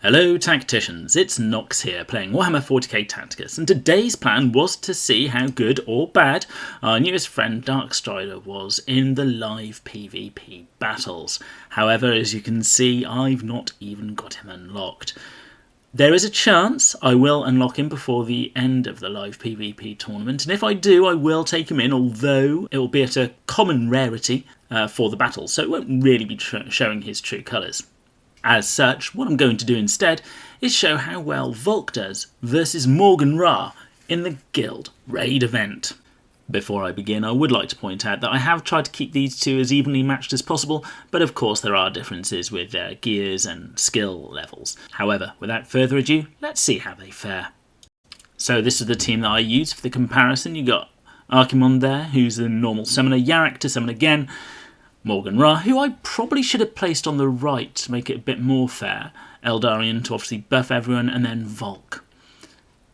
Hello Tacticians, it's Nox here playing Warhammer 40k Tacticus, and today's plan was to see how good or bad our newest friend Darkstrider was in the live PvP battles. However, as you can see, I've not even got him unlocked. There is a chance I will unlock him before the end of the live PvP tournament, and if I do, I will take him in, although it will be at a common rarity for the battle, so it won't really be showing his true colours. As such, what I'm going to do instead is show how well Volk does versus Maugan Ra in the Guild Raid event. Before I begin, I would like to point out that I have tried to keep these two as evenly matched as possible, but of course there are differences with their gears and skill levels. However, without further ado, let's see how they fare. So this is the team that I used for the comparison. You got Archimon there, who's the normal summoner, Yarrick to summon again, Maugan Ra, who I probably should have placed on the right to make it a bit more fair, Eldarion to obviously buff everyone, and then Volk.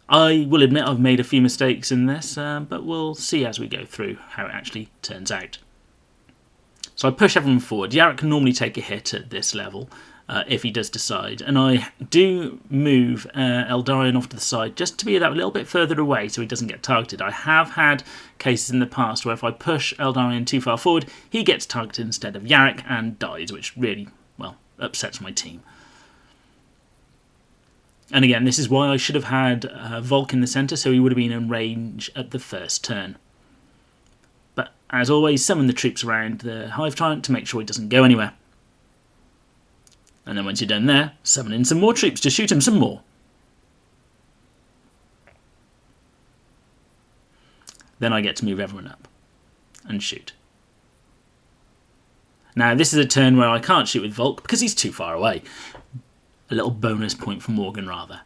I will admit I've made a few mistakes in this, but we'll see as we go through how it actually turns out. So I push everyone forward. Yarrick can normally take a hit at this level if he does decide, and I do move Eldarion off to the side just to be that little bit further away so he doesn't get targeted. I have had cases in the past where if I push Eldarion too far forward, he gets targeted instead of Yarrick and dies, which really, well, upsets my team. And again, this is why I should have had Volk in the centre, so he would have been in range at the first turn. But as always, summon the troops around the Hive Tyrant to make sure he doesn't go anywhere. And then once you're done there, summon in some more troops to shoot him some more. Then I get to move everyone up and shoot. Now this is a turn where I can't shoot with Volk because he's too far away. A little bonus point for Maugan Ra there.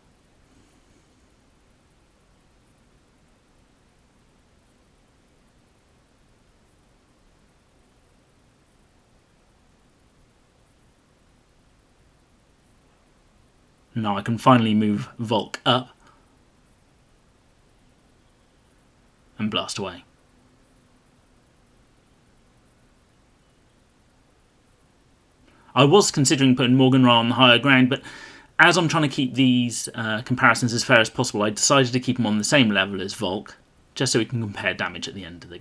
Now I can finally move Volk up and blast away. I was considering putting Maugan Ra on the higher ground, but as I'm trying to keep these comparisons as fair as possible, I decided to keep him on the same level as Volk, just so we can compare damage at the end of the.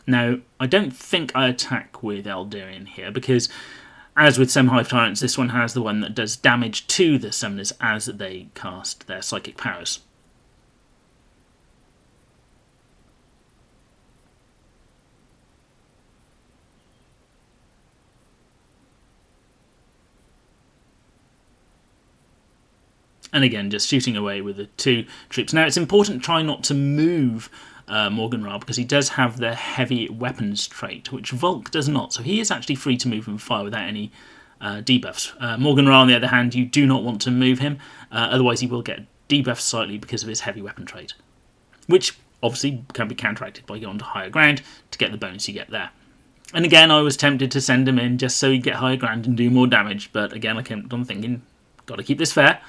Now, I don't think I attack with Eldarion here, because as with some Hive Tyrants, this one has the one that does damage to the summoners as they cast their psychic powers. And again, just shooting away with the two troops. Now, it's important to try not to move Maugan Ra because he does have the heavy weapons trait, which Volk does not. So he is actually free to move and fire without any debuffs. Maugan Ra, on the other hand, you do not want to move him. Otherwise, he will get debuffed slightly because of his heavy weapon trait, which obviously can be counteracted by going to higher ground to get the bonus you get there. And again, I was tempted to send him in just so he'd get higher ground and do more damage. But again, I kept on thinking, got to keep this fair.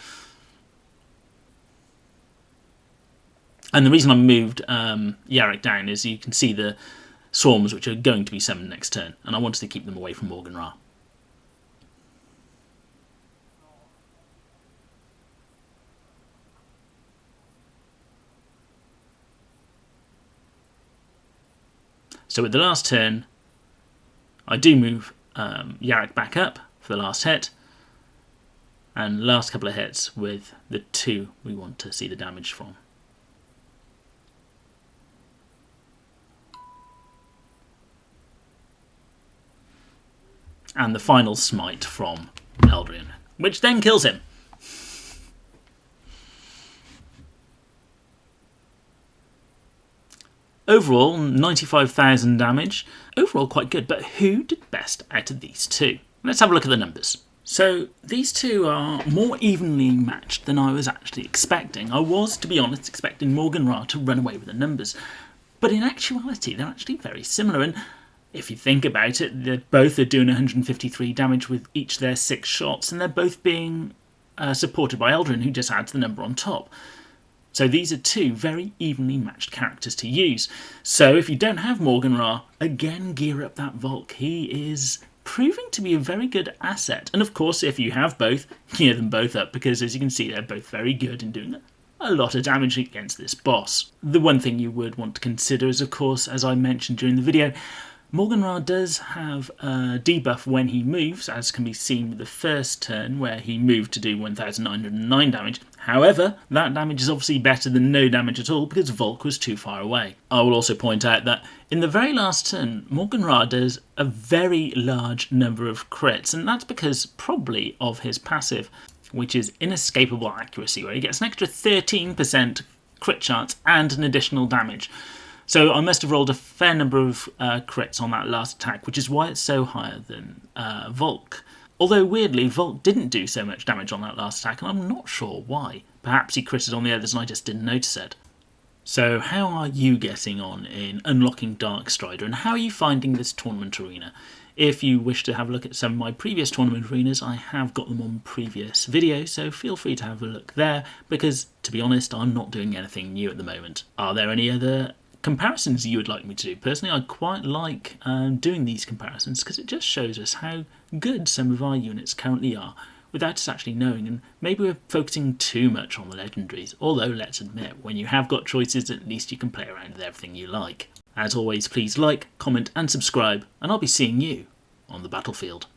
And the reason I moved Yarrick down is you can see the swarms which are going to be summoned next turn, and I wanted to keep them away from Maugan Ra. So with the last turn, I do move Yarrick back up for the last hit, and last couple of hits with the two we want to see the damage from. And the final smite from Eldarion, which then kills him. Overall, 95,000 damage. Overall, quite good, but who did best out of these two? Let's have a look at the numbers. So, these two are more evenly matched than I was actually expecting. I was, to be honest, expecting Maugan Ra to run away with the numbers. But in actuality, they're actually very similar, and if you think about it, they both are doing 153 damage with each their 6 shots, and they're both being supported by Eldrin, who just adds the number on top. So these are two very evenly matched characters to use. So if you don't have Maugan Ra, again gear up that Volk. He is proving to be a very good asset. And of course, if you have both, gear them both up, because as you can see, they're both very good in doing a lot of damage against this boss. The one thing you would want to consider is, of course, as I mentioned during the video, Maugan Ra does have a debuff when he moves, as can be seen with the first turn where he moved to do 1909 damage. However, that damage is obviously better than no damage at all because Volk was too far away. I will also point out that in the very last turn, Maugan Ra does a very large number of crits, and that's because probably of his passive, which is Inescapable Accuracy, where he gets an extra 13% crit chance and an additional damage. So I must have rolled a fair number of crits on that last attack, which is why it's so higher than Volk. Although weirdly, Volk didn't do so much damage on that last attack, and I'm not sure why. Perhaps he critted on the others and I just didn't notice it. So how are you getting on in unlocking Darkstrider, and how are you finding this tournament arena? If you wish to have a look at some of my previous tournament arenas, I have got them on previous videos, so feel free to have a look there, because to be honest, I'm not doing anything new at the moment. Are there any other comparisons you would like me to do? Personally, I quite like doing these comparisons because it just shows us how good some of our units currently are without us actually knowing, and maybe we're focusing too much on the legendaries, although let's admit, when you have got choices, at least you can play around with everything you like. As always, please like, comment and subscribe, and I'll be seeing you on the battlefield.